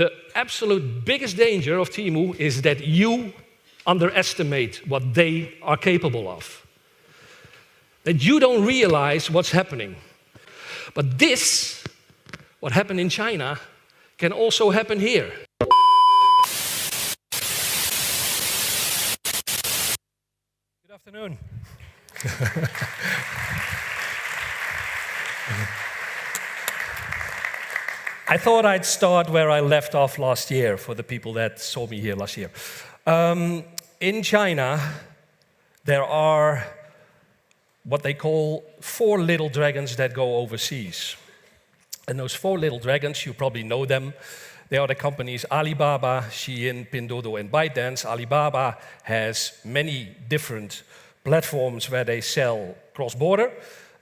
The absolute biggest danger of Temu is that you underestimate what they are capable of. That you don't realize what's happening. But this, what happened in China, can also happen here. Good afternoon. I thought I'd start where I left off last year for the people that saw me here last year. In China, there are what they call 4 little dragons that go overseas. And those 4 little dragons, you probably know them. They are the companies Alibaba, Shein, Pinduoduo, and ByteDance. Alibaba has many different platforms where they sell cross-border.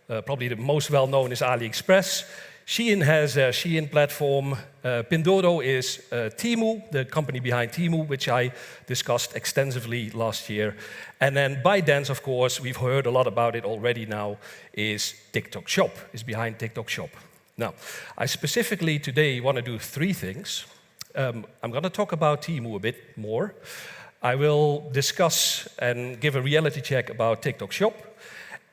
Probably the most well-known is AliExpress. Shein has a Shein platform. Pinduoduo is Temu, the company behind Temu, which I discussed extensively last year. And then ByteDance, of course, we've heard a lot about it already now, is TikTok Shop, is behind TikTok Shop. Now, I specifically today want to do 3 things. I'm going to talk about Temu a bit more. I will discuss and give a reality check about TikTok Shop.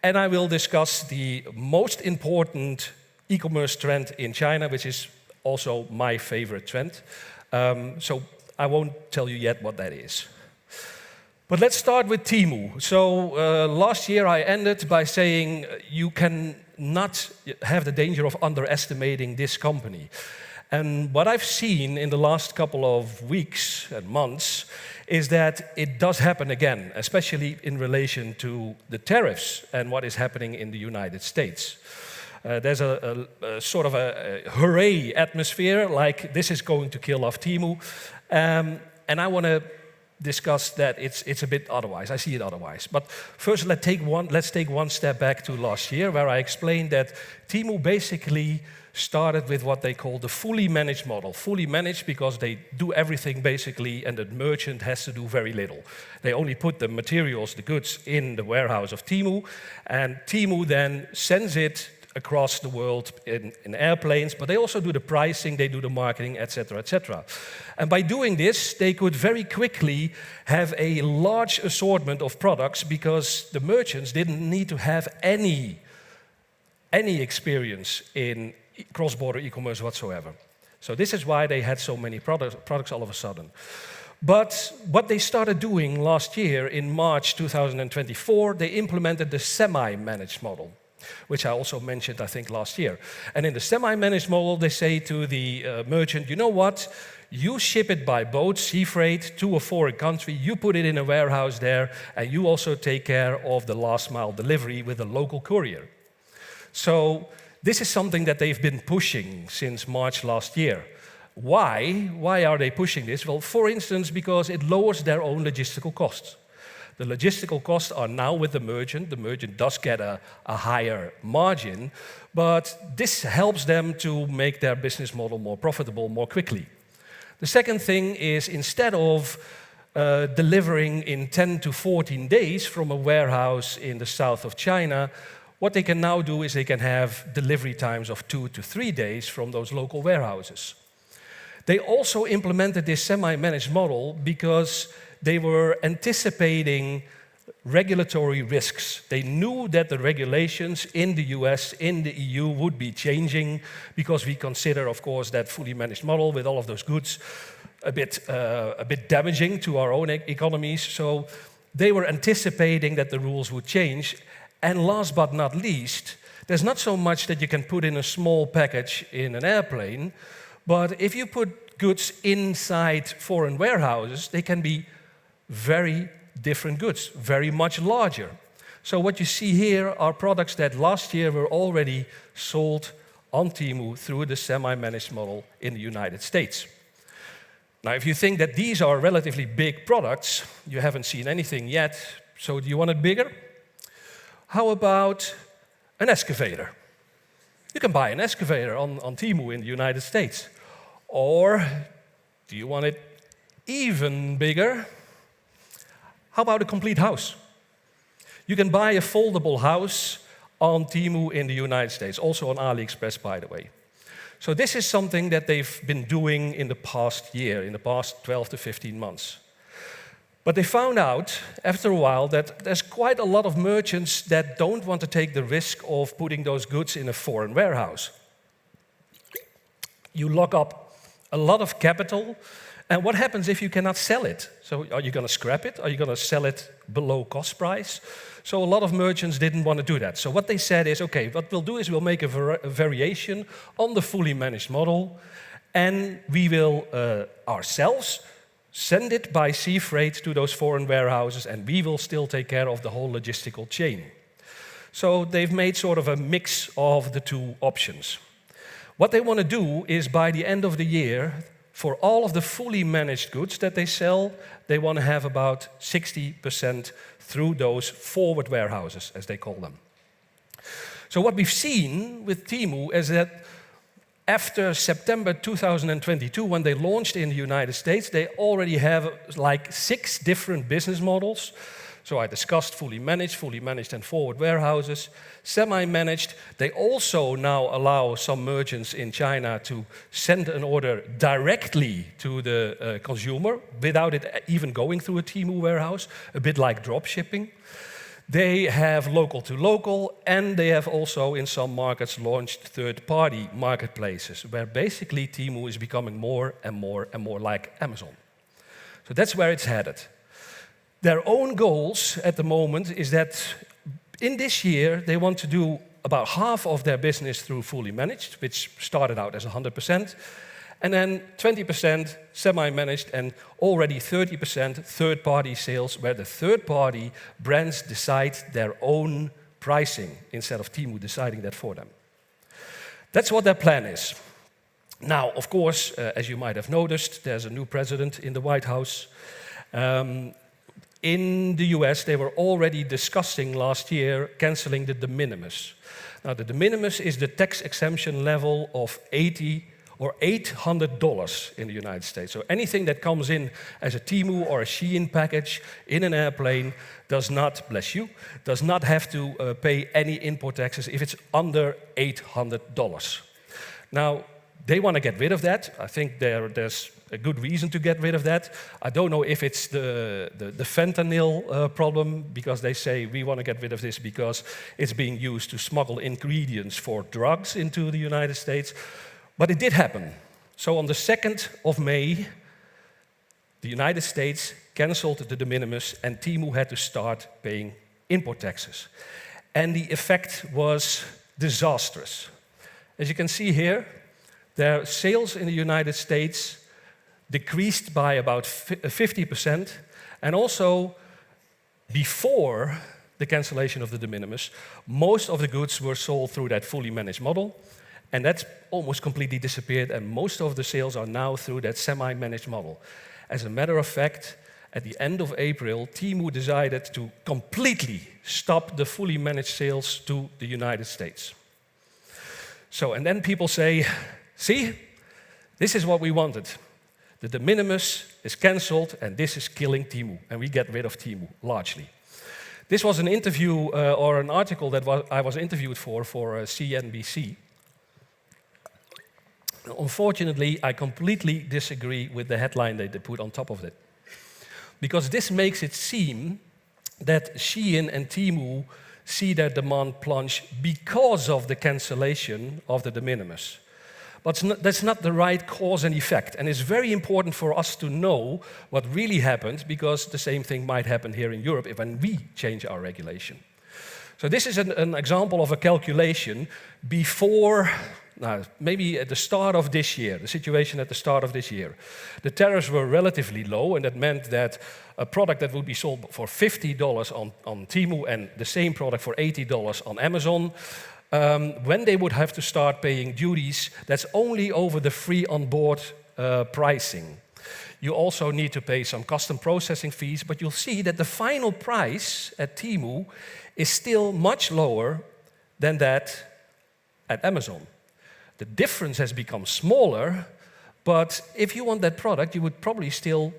And I will discuss the most important e-commerce trend in China, which is also my favorite trend. So I won't tell you yet what that is. But let's start with Temu. So last year I ended by saying you can not have the danger of underestimating this company. And what I've seen in the last couple of weeks and months is that it does happen again, especially in relation to the tariffs and what is happening in the United States. There's a sort of a hooray atmosphere, like this is going to kill off Temu. And I want to discuss that it's a bit otherwise. I see it otherwise. But first, let's take one step back to last year, where I explained that Temu basically started with what they call the fully managed model. Fully managed because they do everything basically, and the merchant has to do very little. They only put the materials, the goods, in the warehouse of Temu, and Temu then sends it across the world in airplanes, but they also do the pricing, they do the marketing, etc., etc. And by doing this, they could very quickly have a large assortment of products because the merchants didn't need to have any experience in cross-border e-commerce whatsoever. So this is why they had so many products all of a sudden. But what they started doing last year, in March 2024, they implemented the semi-managed model, which I also mentioned, I think, last year. And in the semi-managed model, they say to the merchant, you know what? You ship it by boat, sea freight, to a foreign country, you put it in a warehouse there, and you also take care of the last mile delivery with a local courier. So this is something that they've been pushing since March last year. Why? Why are they pushing this? Well, for instance, because it lowers their own logistical costs. The logistical costs are now with the merchant. The merchant does get a higher margin, but this helps them to make their business model more profitable more quickly. The second thing is, instead of delivering in 10 to 14 days from a warehouse in the south of China, what they can now do is they can have delivery times of 2 to 3 days from those local warehouses. They also implemented this semi-managed model because they were anticipating regulatory risks. They knew that the regulations in the US, in the EU, would be changing because we consider, of course, that fully managed model with all of those goods a bit damaging to our own economies. So they were anticipating that the rules would change. And last but not least, there's not so much that you can put in a small package in an airplane, but if you put goods inside foreign warehouses, they can be very different goods, very much larger. So what you see here are products that last year were already sold on Temu through the semi-managed model in the United States. Now, if you think that these are relatively big products, you haven't seen anything yet, so do you want it bigger? How about an excavator? You can buy an excavator on Temu in the United States. Or do you want it even bigger? How about a complete house? You can buy a foldable house on Temu in the United States, also on AliExpress, by the way. So this is something that they've been doing in the past year, in the past 12 to 15 months. But they found out after a while that there's quite a lot of merchants that don't want to take the risk of putting those goods in a foreign warehouse. You lock up a lot of capital, and what happens if you cannot sell it? So are you going to scrap it? Are you going to sell it below cost price? So a lot of merchants didn't want to do that. So what they said is, okay, what we'll do is we'll make a variation on the fully managed model, and we will ourselves send it by sea freight to those foreign warehouses, and we will still take care of the whole logistical chain. So they've made sort of a mix of the two options. What they want to do is by the end of the year, for all of the fully managed goods that they sell, they want to have about 60% through those forward warehouses, as they call them. So what we've seen with Temu is that after September 2022, when they launched in the United States, they already have like 6 different business models. So I discussed fully managed and forward warehouses. Semi-managed, they also now allow some merchants in China to send an order directly to the consumer without it even going through a Temu warehouse, a bit like drop shipping. They have local to local, and they have also in some markets launched third-party marketplaces, where basically Temu is becoming more and more like Amazon. So that's where it's headed. Their own goals at the moment is that in this year they want to do about half of their business through fully managed, which started out as 100%, and then 20% semi-managed and already 30% third-party sales, where the third-party brands decide their own pricing instead of Temu deciding that for them. That's what their plan is. Now, of course, as you might have noticed, there's a new president in the White House. In the US, they were already discussing last year canceling the de minimis. Now, the de minimis is the tax exemption level of $80 or $800 in the United States. So anything that comes in as a Temu or a Shein package in an airplane does not, bless you, does not have to pay any import taxes if it's under $800. Now, they want to get rid of that. I think there's a good reason to get rid of that. I don't know if it's the fentanyl problem, because they say we want to get rid of this because it's being used to smuggle ingredients for drugs into the United States. But it did happen. So on the 2nd of May, the United States canceled the de minimis, and Temu had to start paying import taxes. And the effect was disastrous. As you can see here, their sales in the United States decreased by about 50%, and also before the cancellation of the de minimis, most of the goods were sold through that fully managed model, and that's almost completely disappeared, and most of the sales are now through that semi-managed model. As a matter of fact, at the end of April, Temu decided to completely stop the fully managed sales to the United States. So, and then people say, see, this is what we wanted. The de minimis is cancelled, and this is killing Temu, and we get rid of Temu, largely. This was an interview or an article that I was interviewed for CNBC. Unfortunately, I completely disagree with the headline that they put on top of it. Because this makes it seem that Shein and Temu see their demand plunge because of the cancellation of the de minimis. But that's not the right cause and effect. And it's very important for us to know what really happened, because the same thing might happen here in Europe when we change our regulation. So this is an example of a calculation before, maybe at the start of this year, the situation at the start of this year. The tariffs were relatively low, and that meant that a product that would be sold for $50 on Temu and the same product for $80 on Amazon, when they would have to start paying duties, that's only over the free on-board pricing. You also need to pay some custom processing fees, but you'll see that the final price at Temu is still much lower than that at Amazon. The difference has become smaller, but if you want that product, you would probably still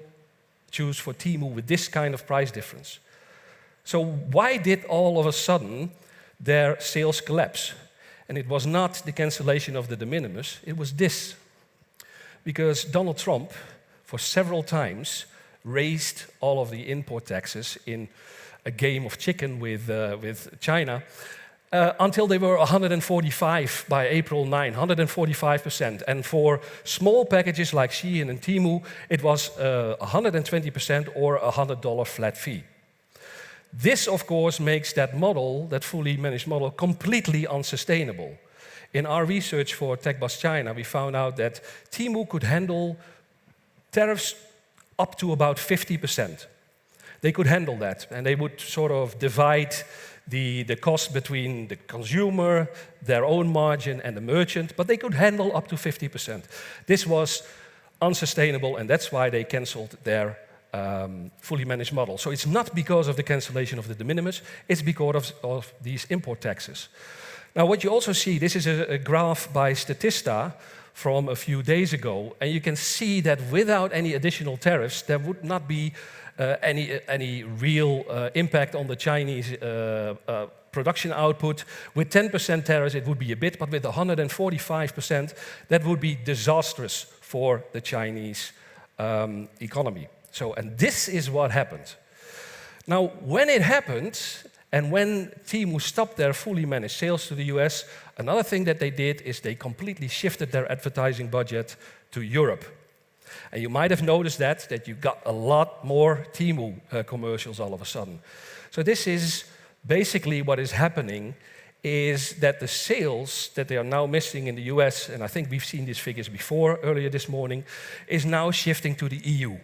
choose for Temu with this kind of price difference. So why did all of a sudden their sales collapse? And it was not the cancellation of the de minimis, it was this. Because Donald Trump, for several times, raised all of the import taxes in a game of chicken with China until they were 145 by April 9, 145%. And for small packages like Shein and Temu, it was 120% or a $100 flat fee. This, of course, makes that model, that fully managed model, completely unsustainable. In our research for TechBus China, we found out that Temu could handle tariffs up to about 50%. They could handle that, and they would sort of divide the cost between the consumer, their own margin, and the merchant, but they could handle up to 50%. This was unsustainable, and that's why they canceled their fully managed model. So it's not because of the cancellation of the de minimis, it's because of these import taxes. Now, what you also see, this is a graph by Statista from a few days ago, and you can see that without any additional tariffs, there would not be any real impact on the Chinese production output. With 10% tariffs, it would be a bit, but with 145%, that would be disastrous for the Chinese economy. So, and this is what happened. Now, when it happened, and when Temu stopped their fully managed sales to the US, another thing that they did is they completely shifted their advertising budget to Europe. And you might have noticed that you got a lot more Temu commercials all of a sudden. So this is basically what is happening, is that the sales that they are now missing in the US, and I think we've seen these figures before earlier this morning, is now shifting to the EU.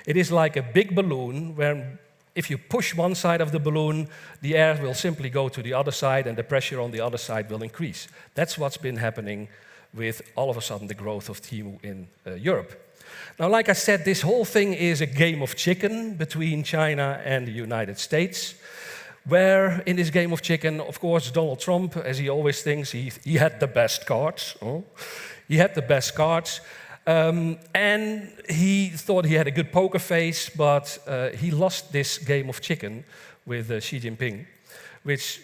It is like a big balloon where if you push one side of the balloon, the air will simply go to the other side and the pressure on the other side will increase. That's what's been happening with all of a sudden the growth of Temu in Europe. Now, like I said, this whole thing is a game of chicken between China and the United States, where in this game of chicken, of course, Donald Trump, as he always thinks, he had the best cards. Oh. He had the best cards. And he thought he had a good poker face, but he lost this game of chicken with Xi Jinping, which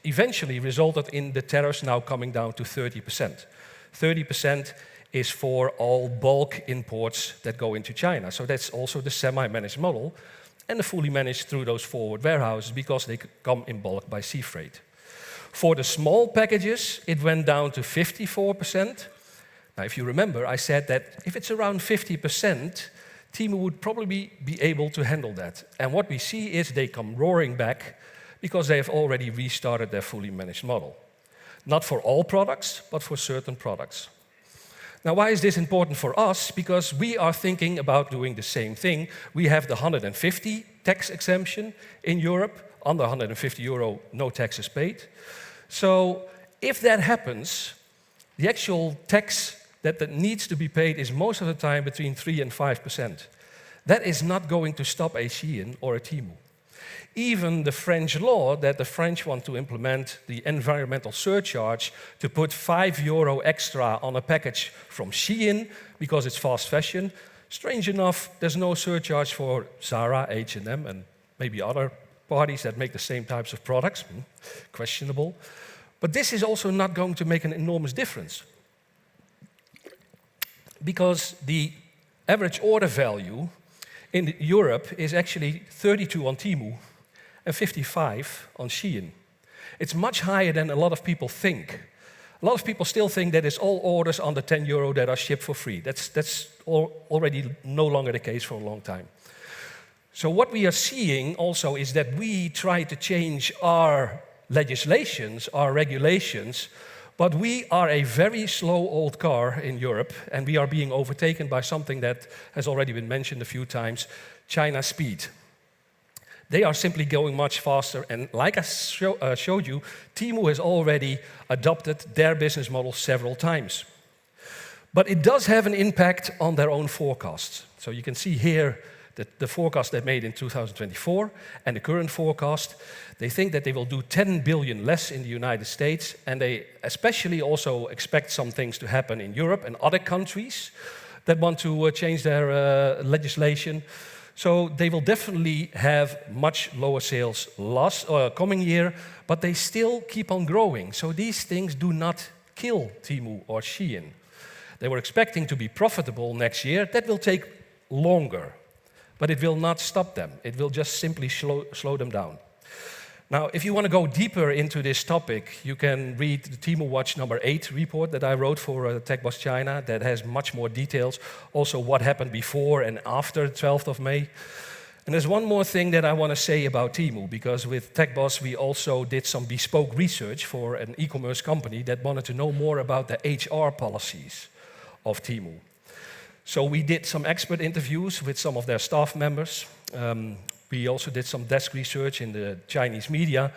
eventually resulted in the tariffs now coming down to 30%. 30% is for all bulk imports that go into China. So that's also the semi-managed model, and the fully managed through those forward warehouses because they come in bulk by sea freight. For the small packages, it went down to 54%. Now, if you remember, I said that if it's around 50%, Temu would probably be able to handle that. And what we see is they come roaring back because they have already restarted their fully managed model. Not for all products, but for certain products. Now, why is this important for us? Because we are thinking about doing the same thing. We have the 150 tax exemption in Europe. Under 150 euro, no taxes paid. So if that happens, the actual tax that needs to be paid is most of the time between 3 and 5%. That is not going to stop a Shein or a Temu. Even the French law that the French want to implement, the environmental surcharge, to put €5 extra on a package from Shein because it's fast fashion. Strange enough, there's no surcharge for Zara, H&M, and maybe other parties that make the same types of products. Questionable. But this is also not going to make an enormous difference, because the average order value in Europe is actually 32 on Temu and 55 on Shein. It's much higher than a lot of people think. A lot of people still think that it's all orders under €10 that are shipped for free. That's already no longer the case for a long time. So what we are seeing also is that we try to change our legislations, our regulations, but we are a very slow old car in Europe, and we are being overtaken by something that has already been mentioned a few times, China's speed. They are simply going much faster, and like I showed you, Temu has already adopted their business model several times. But it does have an impact on their own forecasts. So you can see here the forecast they made in 2024 and the current forecast. They think that they will do 10 billion less in the United States, and they especially also expect some things to happen in Europe and other countries that want to change their legislation. So they will definitely have much lower sales coming year, but they still keep on growing. So these things do not kill Temu or Shein. They were expecting to be profitable next year. That will take longer, but it will not stop them. It will just simply slow them down. Now, if you want to go deeper into this topic, you can read the Temu Watch number 8 report that I wrote for TechBoss China that has much more details, also what happened before and after the 12th of May. And there's one more thing that I want to say about Temu, because with TechBoss we also did some bespoke research for an e-commerce company that wanted to know more about the HR policies of Temu. So we did some expert interviews with some of their staff members. We also did some desk research in the Chinese media,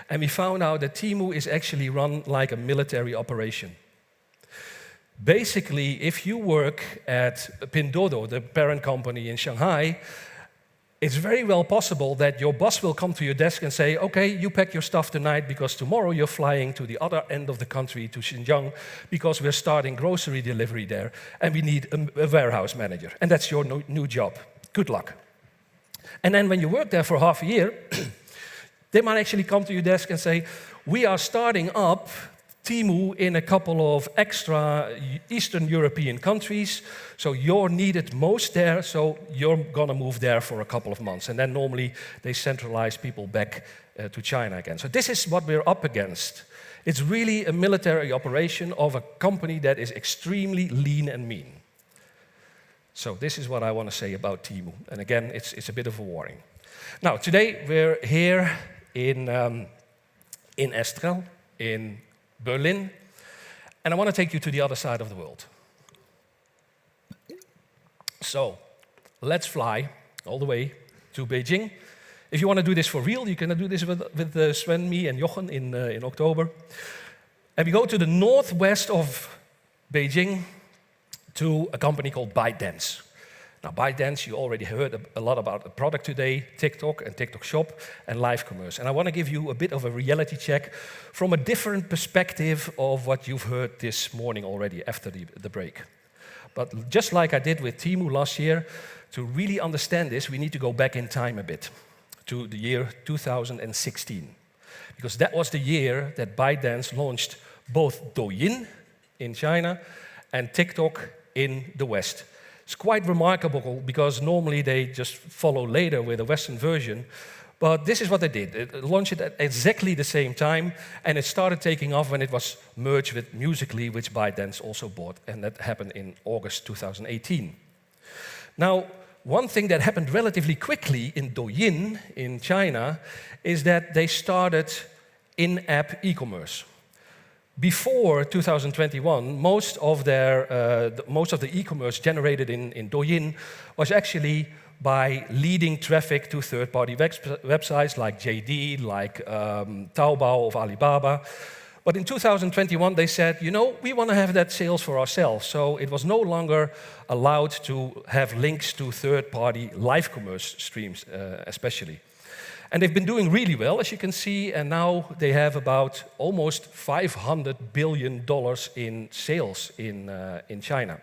and we found out that Temu is actually run like a military operation. Basically, if you work at Pinduoduo, the parent company in Shanghai, it's very well possible that your boss will come to your desk and say, okay, you pack your stuff tonight because tomorrow you're flying to the other end of the country, to Xinjiang, because we're starting grocery delivery there, and we need a warehouse manager, and that's your new job. Good luck. And then when you work there for half a year, they might actually come to your desk and say, we are starting up Temu in a couple of extra Eastern European countries, so you're needed most there, so you're gonna move there for a couple of months. And then normally they centralize people back to China again. So this is what we're up against. It's really a military operation of a company that is extremely lean and mean. So this is what I want to say about Temu. And again, it's a bit of a warning. Now, today we're here in Estrel, in Berlin, and I want to take you to the other side of the world. So let's fly all the way to Beijing. If you want to do this for real, you can do this with Sven, me, and Jochen in October. And we go to the northwest of Beijing, to a company called ByteDance. Now, ByteDance, you already heard a lot about the product today, TikTok and TikTok Shop and live commerce. And I want to give you a bit of a reality check from a different perspective of what you've heard this morning already after the break. But just like I did with Temu last year, to really understand this, we need to go back in time a bit to the year 2016. Because that was the year that ByteDance launched both Douyin in China and TikTok in the West. It's quite remarkable because normally they just follow later with a Western version, but this is what they did. It launched it at exactly the same time, and it started taking off when it was merged with Musical.ly, which ByteDance also bought, and that happened in August 2018. Now, one thing that happened relatively quickly in Douyin in China is that they started in-app e-commerce. Before 2021, most of the e-commerce generated in Douyin was actually by leading traffic to third-party websites like JD, like Taobao of Alibaba. But in 2021, they said, you know, we want to have that sales for ourselves. So it was no longer allowed to have links to third-party live commerce streams, especially. And they've been doing really well, as you can see, and now they have about almost $500 billion in sales in China.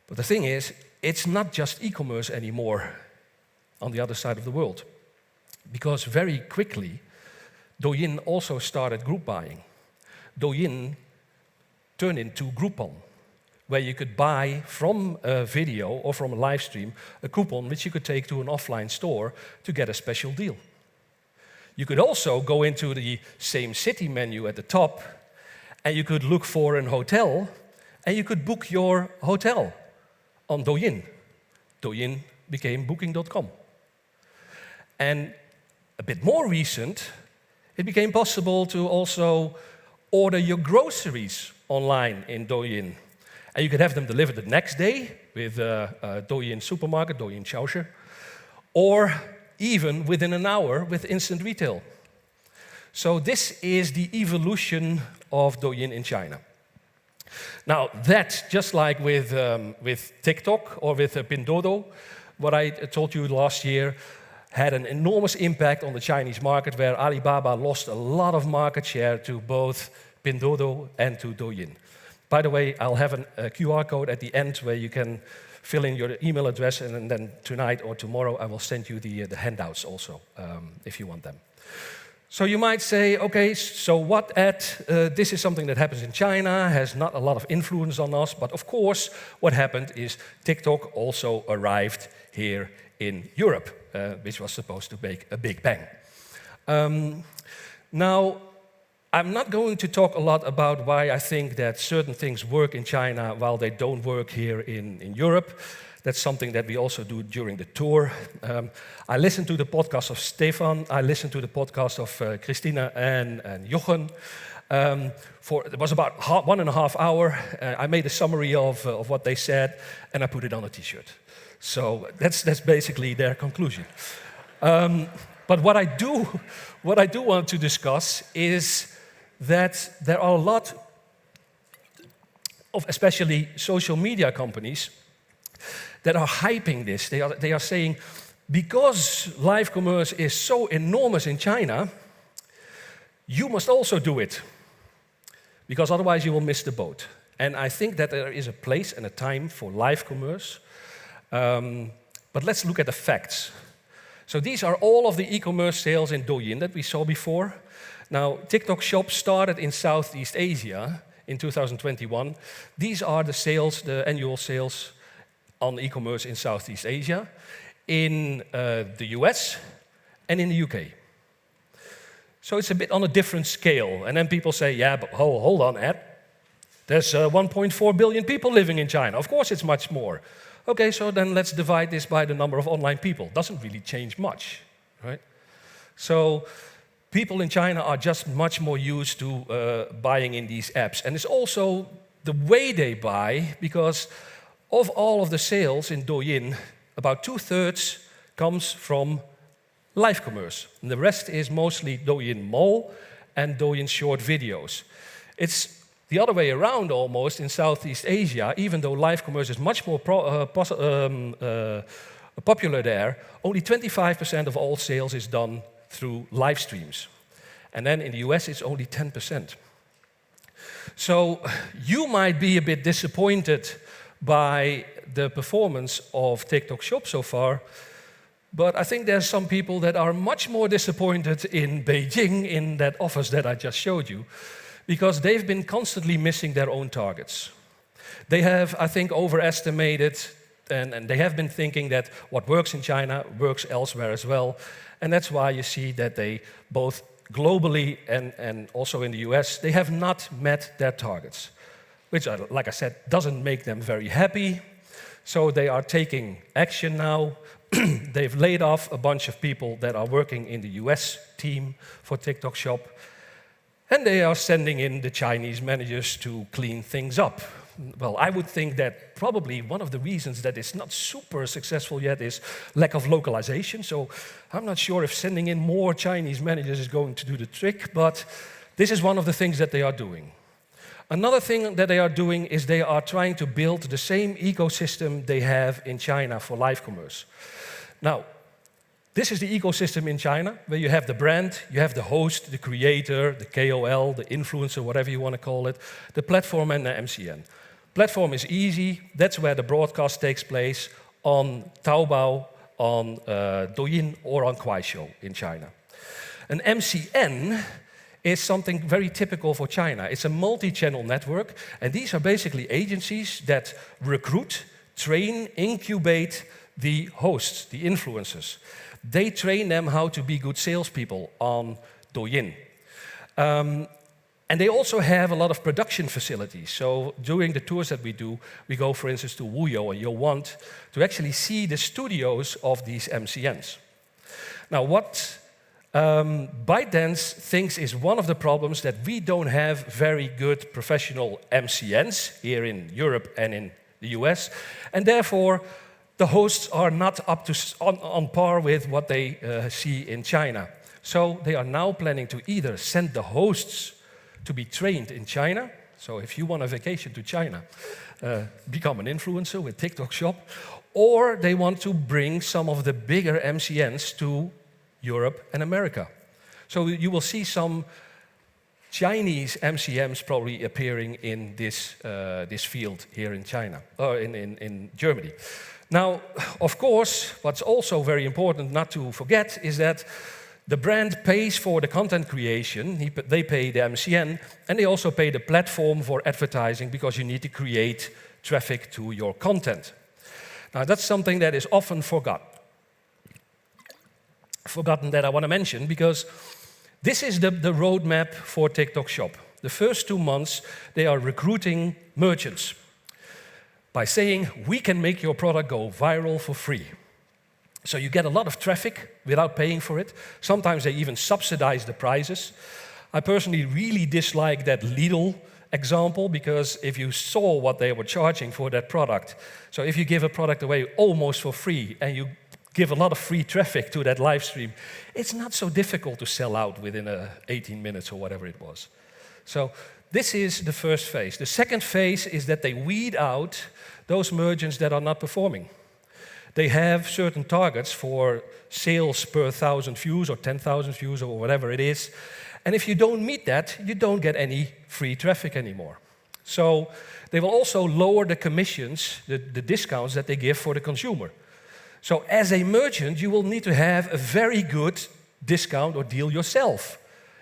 But the thing is, it's not just e-commerce anymore on the other side of the world. Because very quickly, Douyin also started group buying. Douyin turned into Groupon, where you could buy from a video or from a live stream a coupon which you could take to an offline store to get a special deal. You could also go into the same city menu at the top and you could look for an hotel and you could book your hotel on Douyin. Douyin became booking.com. And a bit more recent, it became possible to also order your groceries online in Douyin. And you could have them delivered the next day with Douyin Supermarket, Douyin Xiaoshi, or even within an hour with instant retail. So this is the evolution of Douyin in China. Now that, just like with TikTok or with Pinduoduo, what I told you last year, had an enormous impact on the Chinese market, where Alibaba lost a lot of market share to both Pinduoduo and to Douyin. By the way, I'll have a QR code at the end where you can fill in your email address, and then tonight or tomorrow I will send you the handouts also, if you want them. So you might say, okay, so what, Ed? This is something that happens in China, has not a lot of influence on us, but of course, what happened is TikTok also arrived here in Europe, which was supposed to make a big bang. Now, I'm not going to talk a lot about why I think that certain things work in China while they don't work here in Europe. That's something that we also do during the tour. I listened to the podcast of Stefan. I listened to the podcast of Christina and Jochen. It was about 1.5 hours. I made a summary of what they said, and I put it on a T-shirt. So that's basically their conclusion. But what I do want to discuss is that there are a lot of, especially social media companies, that are hyping this. They are saying, because live commerce is so enormous in China, you must also do it, because otherwise you will miss the boat. And I think that there is a place and a time for live commerce. But let's look at the facts. So these are all of the e-commerce sales in Douyin that we saw before. Now, TikTok Shop started in Southeast Asia in 2021. These are the sales, the annual sales on e-commerce in Southeast Asia, in the US and in the UK. So it's a bit on a different scale. And then people say, yeah, but hold on, Ed. There's 1.4 billion people living in China. Of course it's much more. Okay, so then let's divide this by the number of online people. Doesn't really change much, right? So people in China are just much more used to buying in these apps. And it's also the way they buy, because of all of the sales in Douyin, about 2/3 comes from live commerce. And the rest is mostly Douyin Mall and Douyin short videos. It's the other way around almost in Southeast Asia. Even though live commerce is much more popular there, only 25% of all sales is done through live streams. And then in the US, it's only 10%. So you might be a bit disappointed by the performance of TikTok Shop so far, but I think there's some people that are much more disappointed in Beijing, in that office that I just showed you, because they've been constantly missing their own targets. They have, I think, overestimated, and they have been thinking that what works in China works elsewhere as well, and that's why you see that they both globally and also in the US, they have not met their targets, which, like I said, doesn't make them very happy. So they are taking action now. They've laid off a bunch of people that are working in the US team for TikTok Shop, and they are sending in the Chinese managers to clean things up. Well, I would think that probably one of the reasons that it's not super successful yet is lack of localization. So I'm not sure if sending in more Chinese managers is going to do the trick, but this is one of the things that they are doing. Another thing that they are doing is they are trying to build the same ecosystem they have in China for live commerce. Now, this is the ecosystem in China, where you have the brand, you have the host, the creator, the KOL, the influencer, whatever you want to call it, the platform and the MCN. Platform is easy. That's where the broadcast takes place on Taobao, on Douyin, or on Kuaishou in China. An MCN is something very typical for China. It's a multi-channel network, and these are basically agencies that recruit, train, incubate the hosts, the influencers. They train them how to be good salespeople on Douyin. And they also have a lot of production facilities. So during the tours that we do, we go, for instance, to Wuyou and Youwant to actually see the studios of these MCNs. Now, what ByteDance thinks is one of the problems that we don't have very good professional MCNs here in Europe and in the US, and therefore the hosts are not up to on par with what they see in China. So they are now planning to either send the hosts to be trained in China. So if you want a vacation to China, become an influencer with TikTok Shop, or they want to bring some of the bigger MCNs to Europe and America. So you will see some Chinese MCMs probably appearing in this field here in China, or in Germany. Now, of course, what's also very important not to forget is that the brand pays for the content creation, they pay the MCN, and they also pay the platform for advertising because you need to create traffic to your content. Now, that's something that is often forgotten that I want to mention, because this is the roadmap for TikTok Shop. The first 2 months, they are recruiting merchants by saying, we can make your product go viral for free. So you get a lot of traffic without paying for it. Sometimes they even subsidize the prices. I personally really dislike that Lidl example, because if you saw what they were charging for that product, so if you give a product away almost for free and you give a lot of free traffic to that live stream, it's not so difficult to sell out within 18 minutes or whatever it was. So this is the first phase. The second phase is that they weed out those merchants that are not performing. They have certain targets for sales per 1,000 views or 10,000 views or whatever it is. And if you don't meet that, you don't get any free traffic anymore. So they will also lower the commissions, the discounts that they give for the consumer. So as a merchant, you will need to have a very good discount or deal yourself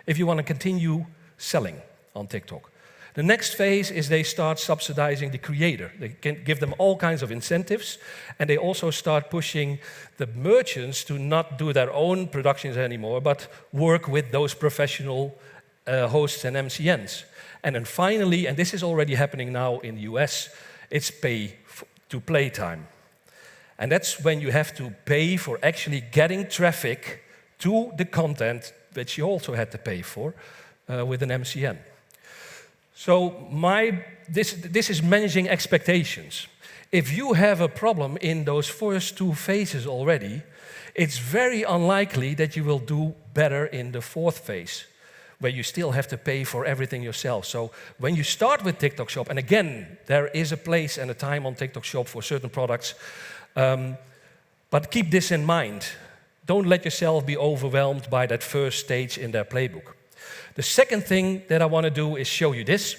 if you want to continue selling on TikTok. The next phase is they start subsidizing the creator. They can give them all kinds of incentives, and they also start pushing the merchants to not do their own productions anymore, but work with those professional hosts and MCNs. And then finally, and this is already happening now in the US, it's pay-to-play time. And that's when you have to pay for actually getting traffic to the content which you also had to pay for with an MCN. So this is managing expectations. If you have a problem in those first 2 phases already, it's very unlikely that you will do better in the 4th phase, where you still have to pay for everything yourself. So when you start with TikTok Shop, and again, there is a place and a time on TikTok Shop for certain products, but keep this in mind. Don't let yourself be overwhelmed by that first stage in their playbook. The second thing that I want to do is show you this.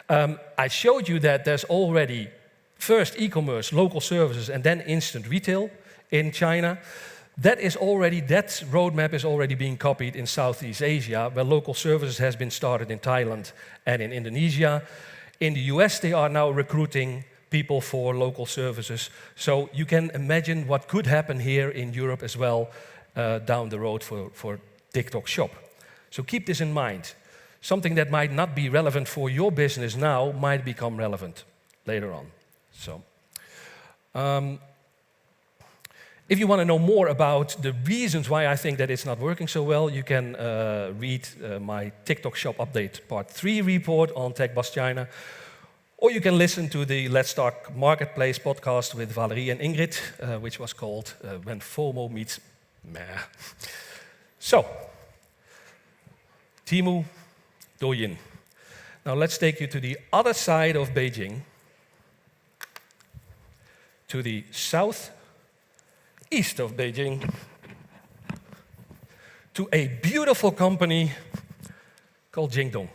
I showed you that there's already first e-commerce, local services, and then instant retail in China. That roadmap is already being copied in Southeast Asia, where local services has been started in Thailand and in Indonesia. In the US, they are now recruiting people for local services. So you can imagine what could happen here in Europe as well down the road for TikTok Shop. So keep this in mind. Something that might not be relevant for your business now might become relevant later on. So, if you want to know more about the reasons why I think that it's not working so well, you can read my TikTok Shop Update Part 3 report on TechBus China. Or you can listen to the Let's Talk Marketplace podcast with Valerie and Ingrid, which was called When FOMO Meets Meh. So, Temu, Douyin. Now let's take you to the other side of Beijing, to the southeast of Beijing, to a beautiful company called Jingdong.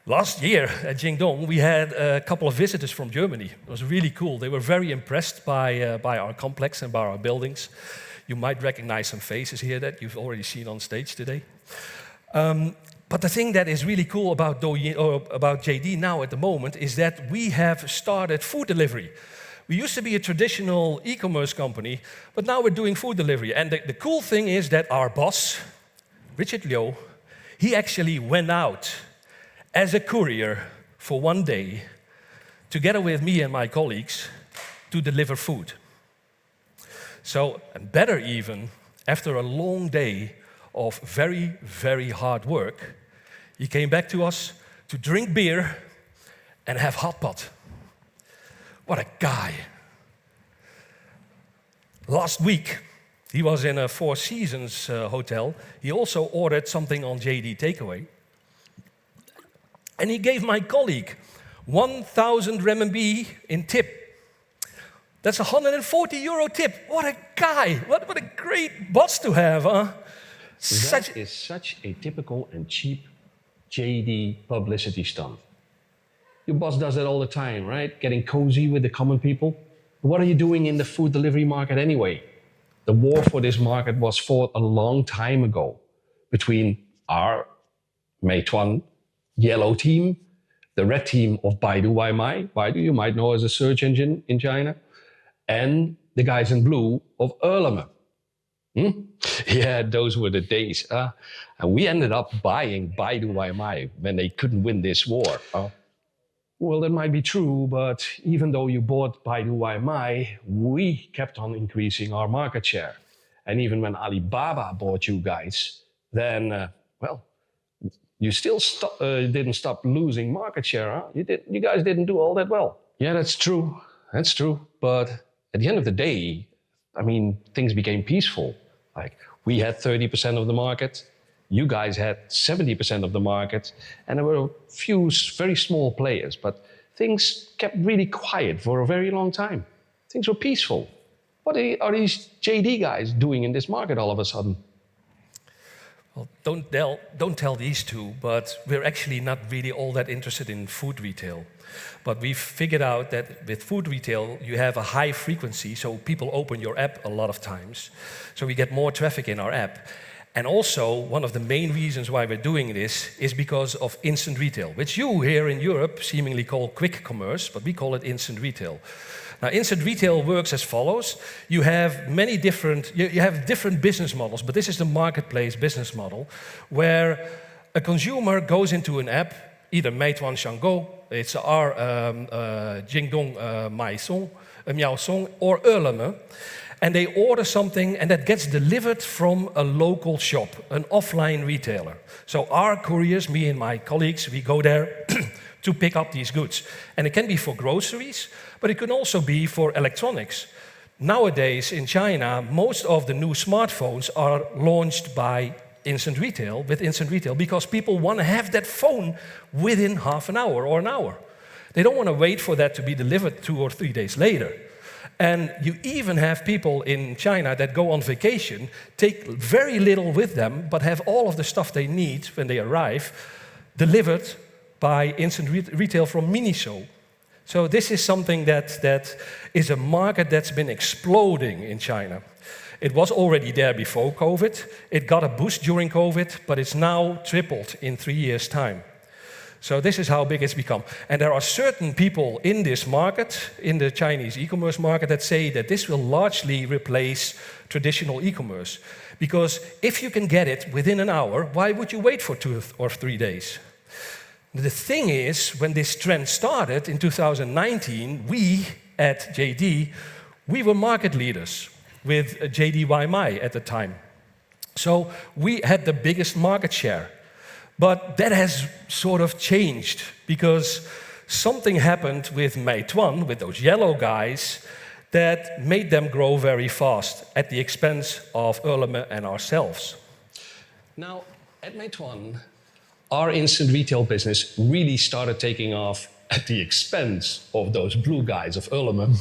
Last year at Jingdong, we had a couple of visitors from Germany. It was really cool. They were very impressed by our complex and by our buildings. You might recognize some faces here that you've already seen on stage today. But the thing that is really cool about Douyin, or about JD now at the moment, is that we have started food delivery. We used to be a traditional e-commerce company, but now we're doing food delivery. And the cool thing is that our boss, Richard Liu, he actually went out as a courier for 1 day, together with me and my colleagues, to deliver food. So, and better even, after a long day of very, very hard work, he came back to us to drink beer and have hot pot. What a guy. Last week, he was in a Four Seasons hotel. He also ordered something on JD Takeaway. And he gave my colleague 1,000 renminbi in tip. That's a €140 tip. What a guy. What a great boss to have, huh? That is such a typical and cheap JD publicity stunt. Your boss does it all the time, right? Getting cozy with the common people. What are you doing in the food delivery market anyway? The war for this market was fought a long time ago between our Meituan yellow team, the red team of Baidu Waimai, Baidu you might know as a search engine in China, and the guys in blue of Erleme. Yeah, those were the days. And we ended up buying Baidu Waimai when they couldn't win this war. Well, that might be true, but even though you bought Baidu Waimai, we kept on increasing our market share. And even when Alibaba bought you guys, then, well, you still didn't stop losing market share, huh? You guys didn't do all that well. Yeah, that's true. That's true. But at the end of the day, I mean, things became peaceful. Like, we had 30% of the market, you guys had 70% of the market, and there were a few very small players, but things kept really quiet for a very long time. Things were peaceful. What are these JD guys doing in this market all of a sudden? Well, don't tell these two, but we're actually not really all that interested in food retail. But we've figured out that with food retail, you have a high frequency, so people open your app a lot of times. So we get more traffic in our app. And also, one of the main reasons why we're doing this is because of instant retail, which you here in Europe seemingly call quick commerce, but we call it instant retail. Now, instant retail works as follows. You have many different, you have different business models, but this is the marketplace business model, where a consumer goes into an app, either Meituan Shangou, it's our Jingdong Miaosong, or Erleme, and they order something and that gets delivered from a local shop, an offline retailer. So our couriers, me and my colleagues, we go there to pick up these goods. And it can be for groceries, but it can also be for electronics. Nowadays in China, most of the new smartphones are launched by instant retail, because people want to have that phone within half an hour or an hour. They don't want to wait for that to be delivered 2 or 3 days later. And you even have people in China that go on vacation, take very little with them, but have all of the stuff they need when they arrive delivered by instant retail from Miniso. So this is something that is a market that's been exploding in China. It was already there before COVID. It got a boost during COVID, but it's now tripled in 3 years' time. So this is how big it's become. And there are certain people in this market, in the Chinese e-commerce market, that say that this will largely replace traditional e-commerce. Because if you can get it within an hour, why would you wait for 2 or 3 days? The thing is, when this trend started in 2019, we at JD, we were market leaders with JD Waimai at the time. So we had the biggest market share. But that has sort of changed because something happened with Meituan, with those yellow guys, that made them grow very fast at the expense of Erleme and ourselves. Now, at Meituan, our instant retail business really started taking off at the expense of those blue guys of Erleme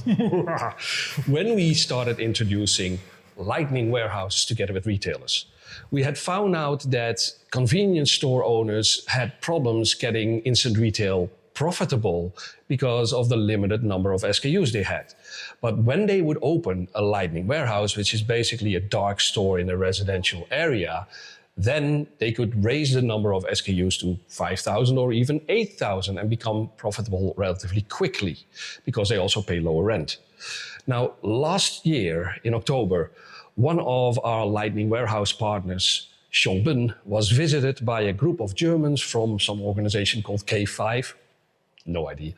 when we started introducing Lightning warehouses together with retailers. We had found out that convenience store owners had problems getting instant retail profitable because of the limited number of SKUs they had. But when they would open a Lightning warehouse, which is basically a dark store in a residential area, then they could raise the number of SKUs to 5,000 or even 8,000 and become profitable relatively quickly because they also pay lower rent. Now, last year in October, one of our Lightning warehouse partners, Shein, was visited by a group of Germans from some organization called K5. No idea.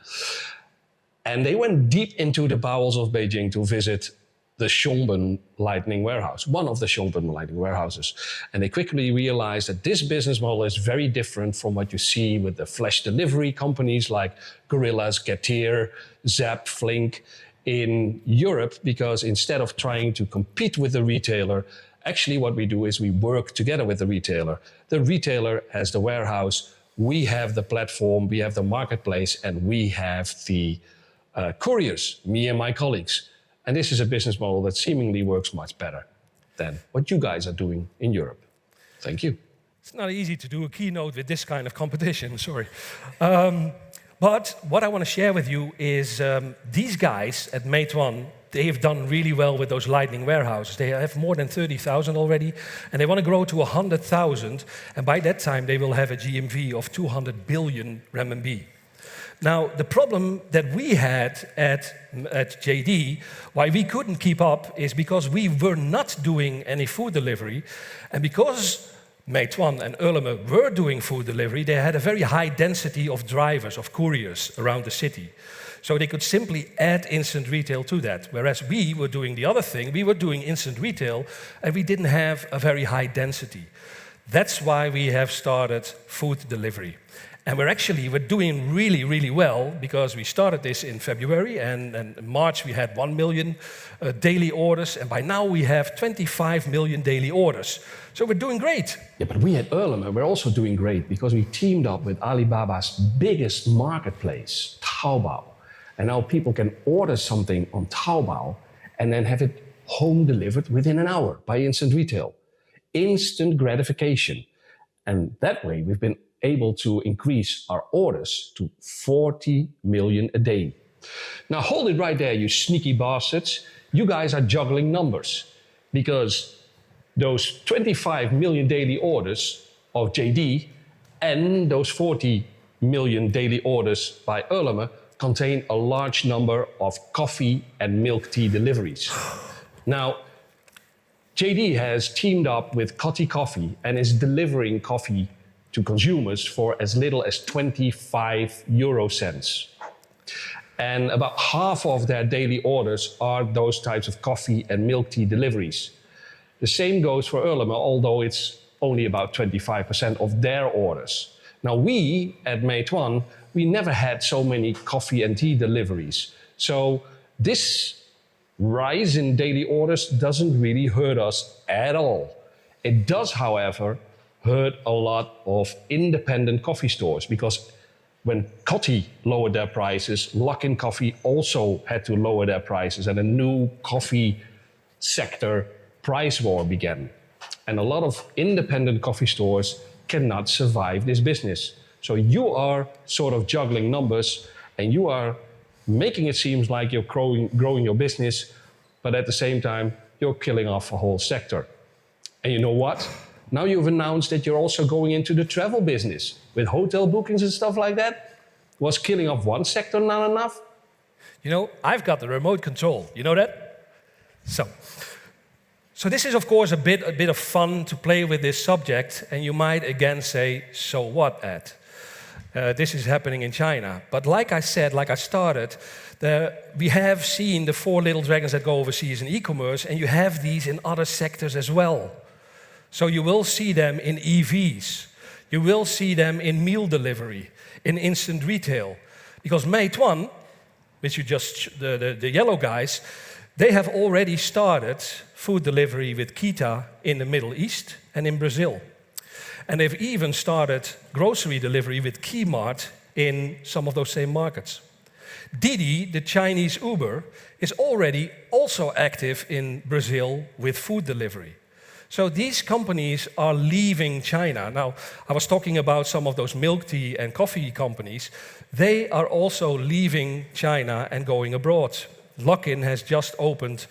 And they went deep into the bowels of Beijing to visit the Shein Lightning warehouse, one of the Shein Lightning warehouses. And they quickly realized that this business model is very different from what you see with the flash delivery companies like Gorillas, Getir, Zap, Flink in Europe, because instead of trying to compete with the retailer, actually what we do is we work together with the retailer. The retailer has the warehouse, we have the platform, we have the marketplace, and we have the couriers, me and my colleagues. And this is a business model that seemingly works much better than what you guys are doing in Europe. Thank you. It's not easy to do a keynote with this kind of competition, sorry. But what I want to share with you is these guys at Meituan, they have done really well with those Lightning warehouses. They have more than 30,000 already, and they want to grow to 100,000, and by that time they will have a GMV of 200 billion renminbi. Now, the problem that we had at JD, why we couldn't keep up, is because we were not doing any food delivery, and because Meituan and Ele.me were doing food delivery, they had a very high density of drivers, of couriers around the city. So they could simply add instant retail to that. Whereas we were doing the other thing, we were doing instant retail, and we didn't have a very high density. That's why we have started food delivery. And we're doing really, really well, because we started this in February, and in March we had 1 million daily orders, and by now we have 25 million daily orders. So we're doing great. Yeah, but we at Ele.me, we're also doing great because we teamed up with Alibaba's biggest marketplace, Taobao. And now people can order something on Taobao and then have it home delivered within an hour by instant retail. Instant gratification. And that way we've been able to increase our orders to 40 million a day. Now hold it right there, you sneaky bastards. You guys are juggling numbers, because those 25 million daily orders of JD and those 40 million daily orders by Ele.me contain a large number of coffee and milk tea deliveries. Now, JD has teamed up with Coty Coffee and is delivering coffee to consumers for as little as 25 euro cents. And about half of their daily orders are those types of coffee and milk tea deliveries. The same goes for Ele.me, although it's only about 25% of their orders. Now we at Meituan, we never had so many coffee and tea deliveries. So this rise in daily orders doesn't really hurt us at all. It does, however, hurt a lot of independent coffee stores, because when Coty lowered their prices, Luckin Coffee also had to lower their prices, and a new coffee sector price war began. And a lot of independent coffee stores cannot survive this business. So you are sort of juggling numbers, and you are making it seem like you're growing your business, but at the same time, you're killing off a whole sector. And you know what? Now you've announced that you're also going into the travel business with hotel bookings and stuff like that. Was killing off one sector not enough? You know, I've got the remote control. You know that? So this is, of course, a bit of fun to play with this subject, and you might again say, so what, Ed? This is happening in China. But like I said, like I started, we have seen the 4 little dragons that go overseas in e-commerce, and you have these in other sectors as well. So you will see them in EVs. You will see them in meal delivery, in instant retail. Because Meituan, which you just, the yellow guys, they have already started food delivery with Kita in the Middle East and in Brazil. And they've even started grocery delivery with Keymart in some of those same markets. Didi, the Chinese Uber, is already also active in Brazil with food delivery. So these companies are leaving China. Now, I was talking about some of those milk tea and coffee companies. They are also leaving China and going abroad. Luckin has just opened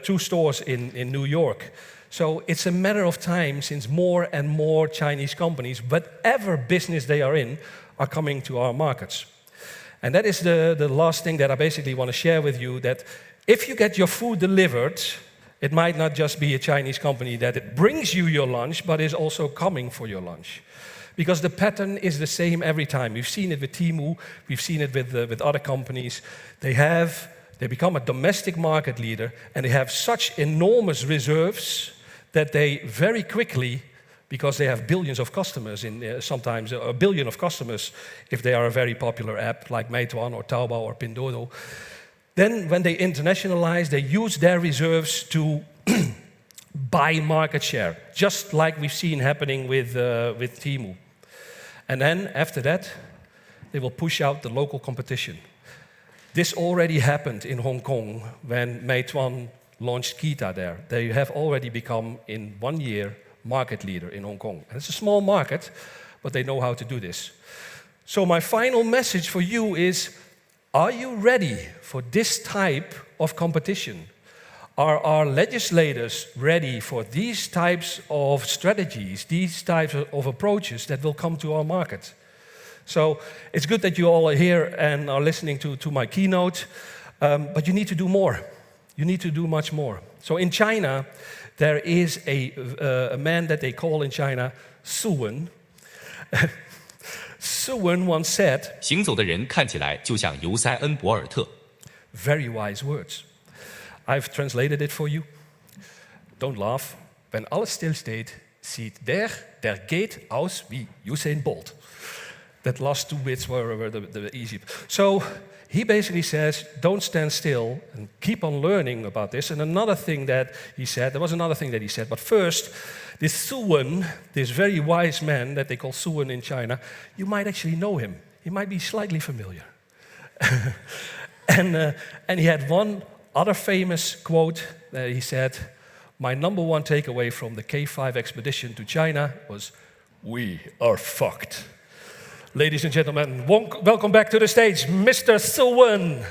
2 stores in New York. So it's a matter of time since more and more Chinese companies, whatever business they are in, are coming to our markets. And that is the last thing that I basically want to share with you, that if you get your food delivered, it might not just be a Chinese company that it brings you your lunch, but is also coming for your lunch. Because the pattern is the same every time. We've seen it with Temu, we've seen it with other companies. They become a domestic market leader, and they have such enormous reserves that they very quickly, because they have billions of customers, sometimes a billion of customers, if they are a very popular app like Meituan or Taobao or Pinduoduo, then when they internationalize, they use their reserves to buy market share, just like we've seen happening with Temu. And then after that, they will push out the local competition. This already happened in Hong Kong when Meituan launched Kita there. They have already become, in 1 year, market leader in Hong Kong. And it's a small market, but they know how to do this. So my final message for you is, are you ready for this type of competition? Are our legislators ready for these types of strategies, these types of approaches that will come to our market? So it's good that you all are here and are listening to my keynote, but you need to do more. You need to do much more. So in China, there is a man that they call in China Su Wen. Su Wen once said, 行走的人看起来就像尤塞恩·博尔特。 very wise words. I've translated it for you. Don't laugh. Wenn alles stilsteht, sieht der geht aus wie Usain Bolt. That last two bits were the easy. So he basically says, don't stand still and keep on learning about this. And another thing that he said, there was another thing that he said, but first, this Su Wen, this very wise man that they call Su Wen in China, you might actually know him. He might be slightly familiar. And he had one other famous quote that he said, my number one takeaway from the K5 expedition to China was, we are fucked. Ladies and gentlemen, welcome back to the stage, Mr. Su Wen.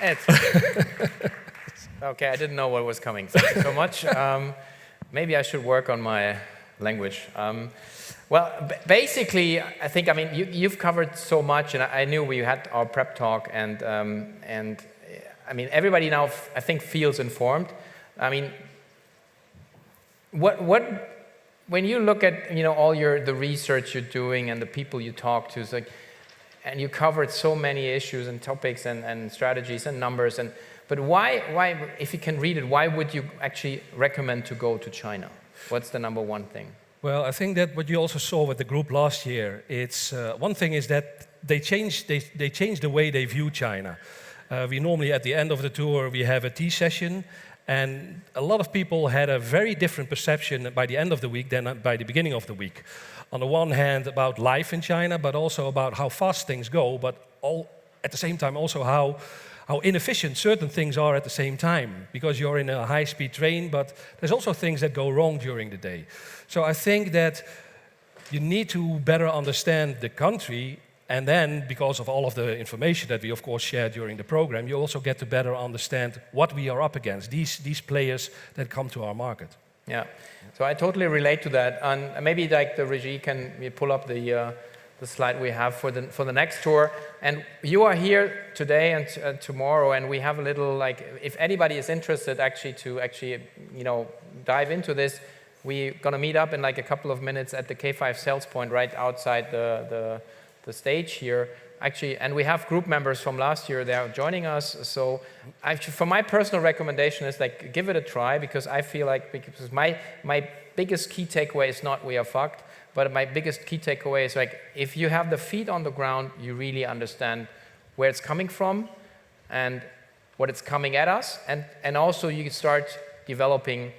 Ed. Okay, I didn't know what was coming. Thank you so much. Maybe I should work on my language. Well, basically, I think, you've covered so much, and I knew we had our prep talk, and I mean, everybody now, I think, feels informed. I mean, when you look at, all the research you're doing and the people you talk to, it's like, and you covered so many issues and topics and strategies and numbers, but why, if you can read it, why would you actually recommend to go to China? What's the number one thing? Well, I think that what you also saw with the group last year, it's one thing is that they changed the way they view China. We normally, at the end of the tour, we have a tea session, and a lot of people had a very different perception by the end of the week than by the beginning of the week. On the one hand, about life in China, but also about how fast things go, but at the same time also how inefficient certain things are at the same time, because you're in a high-speed train, but there's also things that go wrong during the day. So I think that you need to better understand the country, and then, because of all of the information that we, of course, share during the program, you also get to better understand what we are up against, these players that come to our market. Yeah, so I totally relate to that. And maybe like the regie can pull up the slide we have for the next tour. And you are here today and tomorrow, and we have a little, like, if anybody is interested to dive into this, we're gonna meet up in like a couple of minutes at the K5 sales point right outside the stage here. Actually, and we have group members from last year, they are joining us. So actually, for my personal recommendation is like, give it a try, because I feel like, because my biggest key takeaway is not we are fucked, but my biggest key takeaway is like, if you have the feet on the ground, you really understand where it's coming from and what it's coming at us. And also you start developing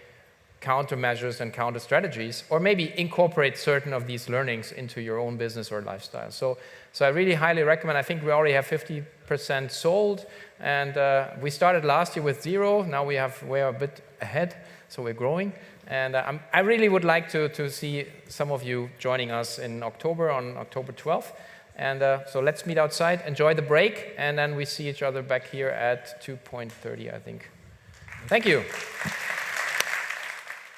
countermeasures and counter strategies, or maybe incorporate certain of these learnings into your own business or lifestyle. So I really highly recommend. I think we already have 50% sold, and we started last year with 0. Now we're a bit ahead, so we're growing. And I really would like to see some of you joining us in October, on October 12th. And so let's meet outside, enjoy the break, and then we see each other back here at 2:30, I think. Thank you.